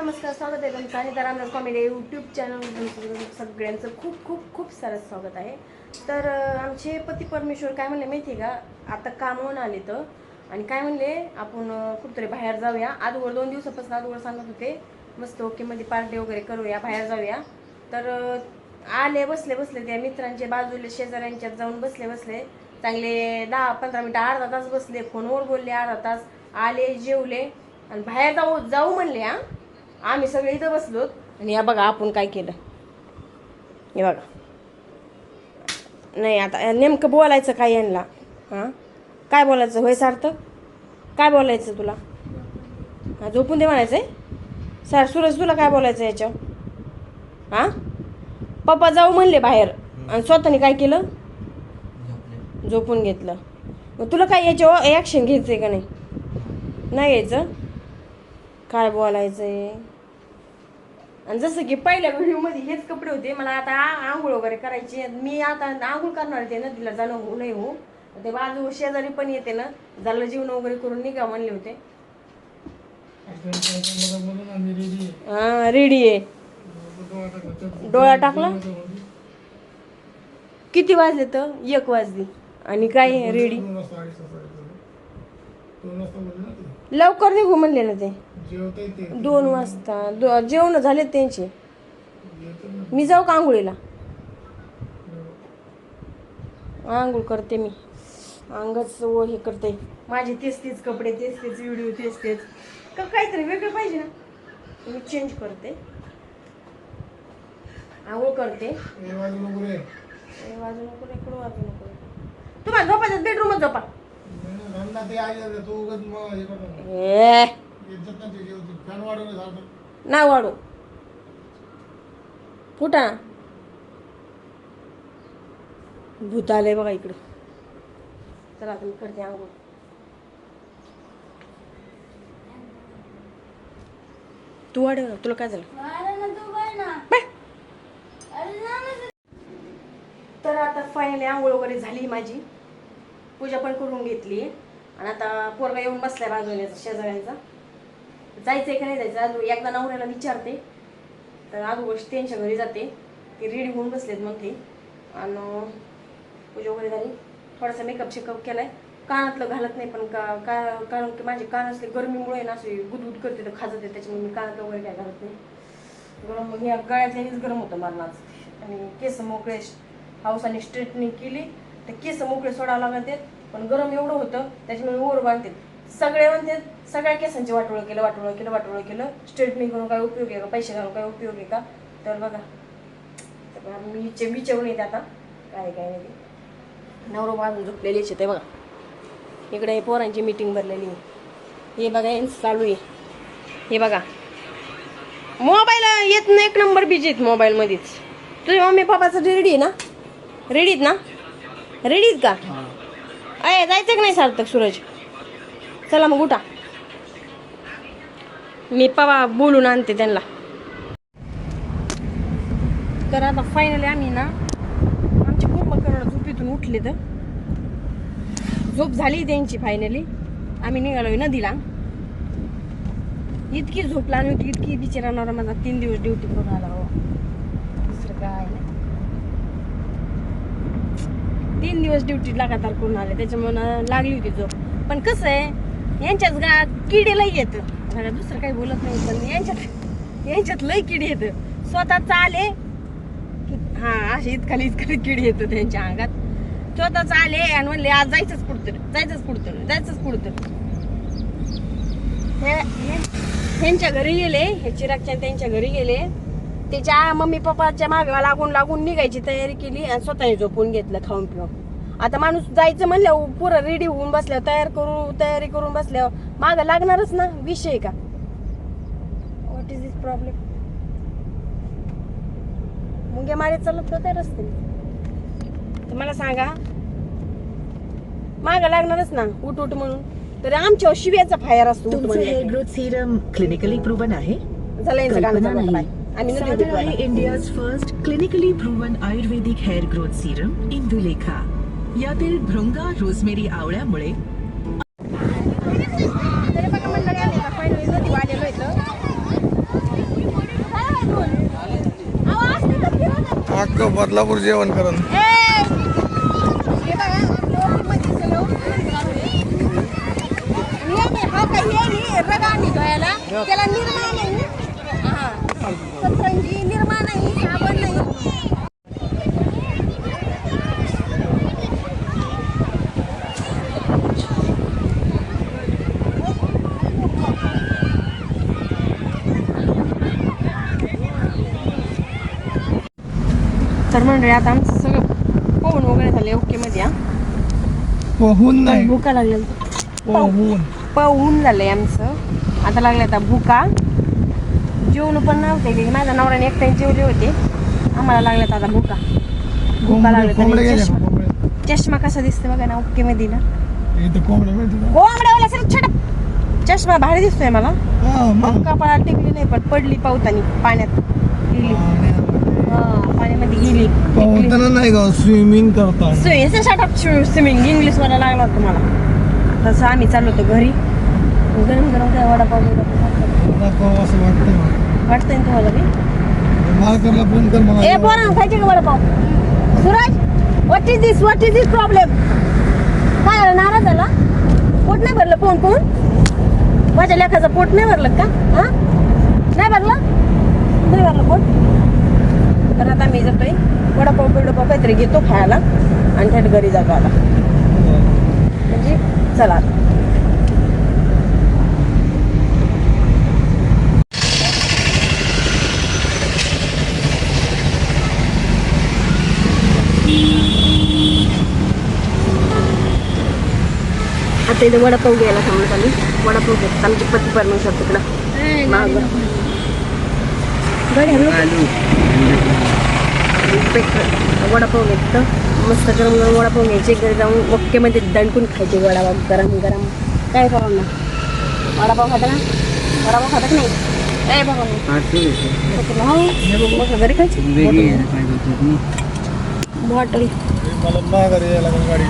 नमस्कार, स्वागत आहे तुमचं आणि रामदास कॉमेडी यूट्यूब चॅनल सगळ्यांचं खूप खूप खूप सारं स्वागत आहे. तर आमचे पती परमेश्वर काय म्हणले माहिती आहे का, आता कामावून आले तर आणि काय म्हणले आपण कुठेतरी बाहेर जाऊया. आजवर 2 दिवसापासून आजवर सांगत होते मस्त ओके मध्ये पार्टी वगैरे करूया, बाहेर जाऊया. तर आले बसले त्या मित्रांच्या बाजूला शेजाऱ्यांच्यात जाऊन बसले चांगले 10-15 मिनिटं अर्धा तास बसले, फोनवर बोलले अर्धा तास. आले जेवले आणि बाहेर जाऊ म्हणले. आम्ही सगळे इथं बसलो आणि या बघा आपण काय केलं. हे बघा, नाही आता नेमकं बोलायचं काय यांना? हां, काय बोलायचं होय सार्थक? काय बोलायचं तुला? हां, झोपून दे म्हणायचं आहे सर. सूरज तुला काय बोलायचं याच्यावर? हां, पप्पा जाऊ म्हणले बाहेर आणि स्वतःने काय केलं? झोपून घेतलं. मग तुला काय याच्यावर ॲक्शन घ्यायचं आहे का नाही घ्यायचं? काय बोलायचं आहे? आणि जसं की पहिल्या व्हिडिओमध्ये हेच कपडे होते. मला आता आंघोळ वगैरे करायची, मी आता आंघोळ करणार होते नदीला जाणं होऊ नाही हो. ते बाजू शेजारी पण येते ना, झालं जेवण वगैरे करून निघा म्हणले होते. हां, रेडी आहे. डोळा टाकला. किती वाजले तर 1 वाजली आणि काय रेडी लवकर निघू म्हणले ना ते 2 वाजता. जेवण झाले त्यांचे. मी जाऊ का आंघोळीला? आंघोळ करते मी, अंगच हे करते. माझे तेच कपडे, तेच व्हिडिओ, तेच काहीतरी वेगळं पाहिजे ना. मी चेंज करते, आंघोळ करते. वाजू नको रे, इकडं वाजू नको. तुम्हाला झोपायचं बेडरूमच झोपा. नाही वाढू फुटा. भूत आलंय बघा इकडं. चला आता मी करते आंघोळ. तू वाढव ना, तुला काय झालं? तर आता फायनली आंघोळ वगैरे झाली माझी, पूजा पण करून घेतली आणि आता पोरगा येऊन बसलाय बाजूने शेजाऱ्यांचा. जायचंय का नाही जायचं अजून एकदा नवऱ्याला विचारते. तर अगोदर त्यांच्या घरी जाते, ते रेडी होऊन बसलेत मग ते. आणि पूजा वगैरे झाली, थोडासा मेकअप केलाय. कानातलं घालत नाही पण कारण की माझे कान असले गरमीमुळे ना असे गुदगुद करते तर खाजते, त्याच्यामुळे मी कानातलं वगैरे काय घालत नाही. गरम मग या गळ्यातल्यानेच गरम होतं मारणाच. आणि केस मोकळे हाऊसाने स्ट्रेटनिंग केली तर केस मोकळे सोडावं लागते, पण गरम एवढं होतं त्याच्यामुळे वर बांधते. सगळे म्हणतात सगळ्या केसांची वाटोळं केलं. स्ट्रेटनिंग करून काय उपयोग आहे का? पैसे घालून काय उपयोग आहे का? तर बघा मी विचारून येते आता काय नाही. नवरा बाजून झोपलेली ते बघा. इकडे पोरांची मीटिंग भरलेली आहे. हे बघा यांचं चालू आहे. हे बघा मोबाईल येत नाही, 1 नंबर बिजी आहेत मोबाईलमध्येच. तुझे मम्मी पप्पाचं रेडी आहे ना? रेडीत का? अय जायचं की नाही सार्थक सूरज? चला मग उठा, मी पप्पा बोलून आणते त्यांना. तर आता फायनली आम्ही ना आमची कुंभकर्ण झोपेतून उठले, तर झोप झाली त्यांची. फायनली आम्ही निघालोय नदीला. इतकी झोप लागली होती, इतकी बिचारा माझा 3 दिवस ड्युटी करून आला हो. दुसरं काय नाही, 3 दिवस ड्युटी लगातार करून आले, त्याच्यामुळे लागली होती झोप. पण कसं आहे यांच्याच किडे लई येतं. दुसरं काही बोलत नाही, पण यांच्यात लई किडे येतं. स्वतःच आले की हां असे इतकाली किडे येतं त्यांच्या अंगात. स्वतःच आले आणि म्हणले आज जायचंच पुढतं. ह्यांच्या घरी गेले, हे चिरागच्या त्यांच्या घरी गेले. त्याच्या मम्मी पप्पाच्या मागे लागून निघायची तयारी केली आणि स्वतःने झोपून घेतलं खाऊन पिऊन. आता माणूस जायचं म्हणल्यावर पुरं रेडी होऊन बसल्यावर तयारी करून बसल्यावर मागं लागणारच ना. विषय का? What is this problem? मुंग्या मारे चालत होते रस्ते, तर मला सांगा मागं लागणारच ना उठ म्हणून. तर आमच्या शिव्याचा फायर असतो. Hair growth Serum clinically proven आहे. इंडियाज फर्स्ट क्लिनिकली प्रूव्हन आयुर्वेदिक हेअर ग्रोथ सिरम इंदुलेखा. यातील भृंगा रोजमेरी आवळ्यामुळे बदलापूर जेवण करून त्याला निर्मा नाही सतरंजी निर्मा नाही साबण नाही. तर मंडळी आता आमचं सगळं पोहून वगैरे झाले ओके मध्ये. पोहून नाही भुका लागले पोहून पोहून झालंय आमचं. आता लागले आता भुका. जेवण पण नव्हते माझ्या नवऱ्याने एकट्याने जेवले होते. आम्हाला लागल्यात आता भुका कोंबड्या गेल्या चष्मा कोंबड्या चष्मा कसा दिसतोय बघा ना ओके मध्ये ना. इथं कोंबड्या मिळते का? कोंबड्यावाला सर छट चष्मा भारी दिसतोय मला. हा मग कपाळात टिकली नाही पण पडली पावतानी पाण्यात गेली. पाण्यामध्ये गेली. पोहताना नाही का स्विमिंग करताना स्विमिंग इंग्लिश मध्ये लागला होता तुम्हाला. तसं आम्ही चाललो होतो घरी. गरम गरम काय वडापाव असं वाटतं वाटतंय ना तुम्हाला बी? मालकरला फोन कर मला. ए पोरा खायचे का vada pav? Suraj what is this problem? काय झालं नाराज झाला? पोट नाही भरलं पोहून माझ्या लेखाचं पोट नाही भरलं का? हा नाही भरलं पोट. तर आता मी जातोय वडापाव बिडापाव काहीतरी घेतो खायला आणि थेट घरी जातो आता. म्हणजे चला आता इथे वडापाव घ्यायला सांगत आम्ही. वडापाव घेत आमची पती परमेश्वर तिकडं माग वडापाव घेतलं. मस्त गरम गरम वडापाव घ्यायचे. घरी जाऊन ओकेमध्ये दणकून खायचे वडापाव गरम गरम. काय करू ना वडापाव खाता ना? वडापाव खातात नाही. ए बाबा हो घरी खायची बॉटल मला माघारी यायला गाडी